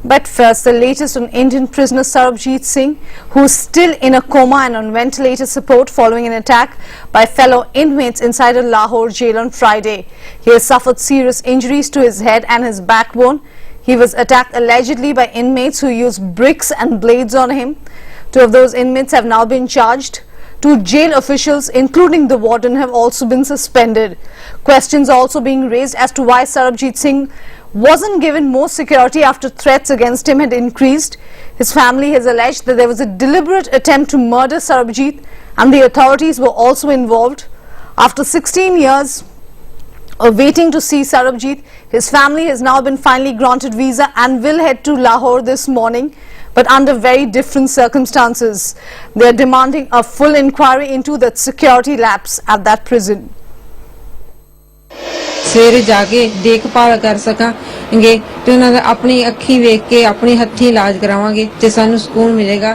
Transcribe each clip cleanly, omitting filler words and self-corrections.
But first, the latest on Indian prisoner Sarabjit Singh, who is still in a coma and on ventilator support following an attack by fellow inmates inside a Lahore jail on Friday. He has suffered serious injuries to his head and his backbone. He was attacked allegedly by inmates who used bricks and blades on him. 2 of those inmates have now been charged. 2 jail officials, including the warden, have also been suspended. Questions are also being raised as to why Sarabjit Singh wasn't given more security after threats against him had increased. His family has alleged that there was a deliberate attempt to murder Sarabjit and the authorities were also involved. After 16 years of waiting to see Sarabjit, his family has now been finally granted visa and will head to Lahore this morning, but under very different circumstances. They are demanding a full inquiry into that security lapse at that prison. सवेरे जाके देखभाल कर सकांगे तो उन्होंने अपनी अखी वेख के अपने हत्थी इलाज करावांगे ते सानू सुकून मिलेगा।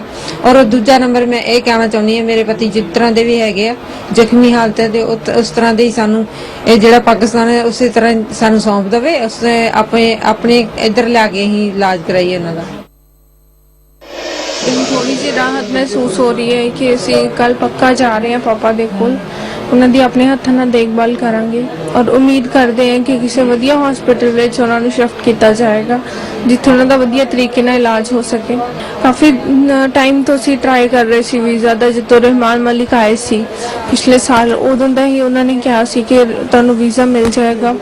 और दूजा नंबर मैं ये कहना चाहनी है, मेरे पति जिस तरह दे भी हैगे आ जख्मी हालत दे उस तरह दे ही सानू ये जेड़ा पाकिस्तान है उसी तरह सानू सौंप देवे, उसने अपने इधर लाके ही इलाज कराइए उन्हां दा। थोड़ी सी राहत महसूस हो रही है कि ਅਸੀਂ ਕੱਲ ਪੱਕਾ ਜਾ ਰਹੇ ਹਾਂ ਪਾਪਾ ਦੇ ਕੋਲ, ਉਹਨਾਂ ਦੀ ਆਪਣੇ ਹੱਥਾਂ ਨਾਲ ਦੇਖਭਾਲ ਕਰਾਂਗੇ ਔਰ ਉਮੀਦ ਕਰਦੇ ਹਾਂ ਕਿ ਕਿਸੇ ਵਧੀਆ ਹਸਪੀਟਲ ਵਿੱਚ ਉਹਨਾਂ ਨੂੰ ਸ਼ਿਫਟ ਕੀਤਾ ਜਾਏਗਾ ਜਿੱਥੇ ਉਹਨਾਂ ਦਾ ਵਧੀਆ ਤਰੀਕੇ ਨਾਲ ਇਲਾਜ ਹੋ ਸਕੇ। ਕਾਫੀ ਟਾਈਮ ਤੋਂ ਅਸੀਂ ਟਰਾਈ ਕਰ ਰਹੇ ਸੀ ਵੀਜ਼ਾ ਦਾ, ਜਦੋਂ ਰਹਿਮਾਨ ਮਲਿਕ ਆਏ ਸੀ ਪਿਛਲੇ ਸਾਲ, ਉਦੋਂ ਦਾ ਹੀ ਉਹਨਾਂ ਨੇ ਕਿਹਾ ਸੀ ਕਿ ਤੁਹਾਨੂੰ ਵੀਜ਼ਾ ਮਿਲ ਜਾਏਗਾ।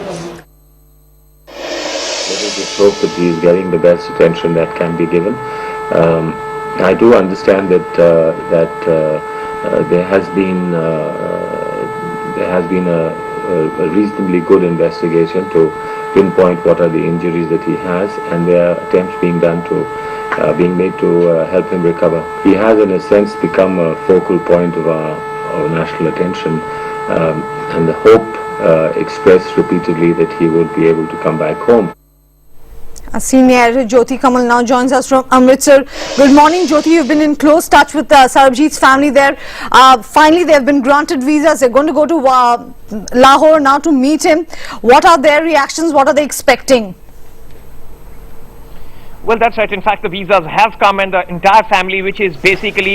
Hope that he is getting the best attention that can be given. I do understand that there has been a reasonably good investigation to pinpoint what are the injuries that he has, and there are attempts being made to help him recover. He has, in a sense, become a focal point of our national attention, and the hope expressed repeatedly that he would be able to come back home. Senior editor Jyoti Kamal now joins us from Amritsar. Good morning, Jyoti. You've been in close touch with Sarabjit's family there. Finally, they have been granted visas. They're going to go to Lahore now to meet him. What are their reactions? What are they expecting? Well, that's right. In fact, the visas have come, and the entire family, which is basically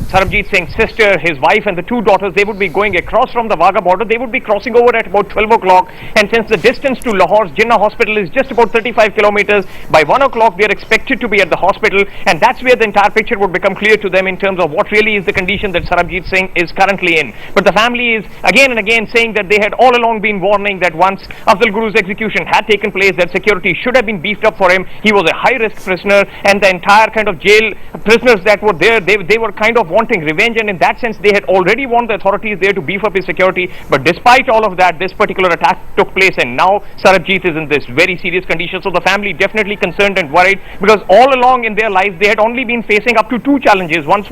Sarabjit Singh's sister, his wife and the 2 daughters, they would be going across from the Wagah border. They would be crossing over at about 12 o'clock. And since the distance to Lahore's Jinnah Hospital is just about 35 kilometers, by 1 o'clock they are expected to be at the hospital. And that's where the entire picture would become clear to them in terms of what really is the condition that Sarabjit Singh is currently in. But the family is again and again saying that they had all along been warning that once Afzal Guru's execution had taken place, that security should have been beefed up for him. He was a high-risk prisoner, and the entire kind of jail prisoners that were there, they were kind of wanting revenge, and in that sense they had already warned the authorities there to beef up his security. But despite all of that, this particular attack took place, and now Sarabjit is in this very serious condition. So the family definitely concerned and worried, because all along in their lives they had only been facing up to 2 challenges. One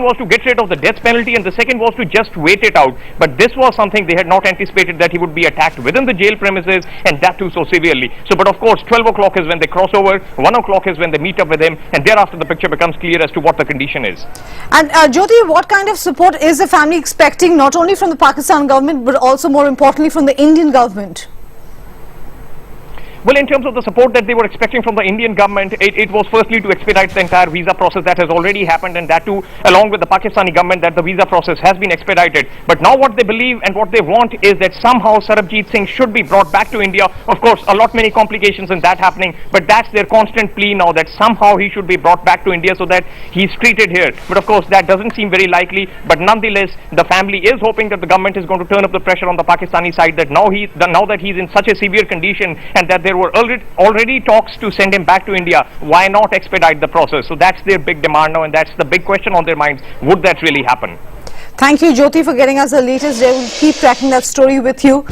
was to get rid of the death penalty, and the second was to just wait it out. But this was something they had not anticipated, that he would be attacked within the jail premises, and that too so severely. So but of course 12 o'clock is when they cross over, 1 o'clock is when they meet up with him, and thereafter the picture becomes clear as to what the condition is. And Jyoti, what kind of support is the family expecting, not only from the Pakistan government but also more importantly from the Indian government? Well, in terms of the support that they were expecting from the Indian government, it was firstly to expedite the entire visa process that has already happened, and that too along with the Pakistani government, that the visa process has been expedited. But now what they believe and what they want is that somehow Sarabjit Singh should be brought back to India. Of course, a lot many complications in that happening, but that's their constant plea now, that somehow he should be brought back to India so that he's treated here. But of course that doesn't seem very likely. But nonetheless, the family is hoping that the government is going to turn up the pressure on the Pakistani side, that now that he's in such a severe condition, and that there were already talks to send him back to India, why not expedite the process? So that's their big demand now, and that's the big question on their minds. Would that really happen? Thank you, Jyoti, for getting us the latest. They will keep tracking that story with you.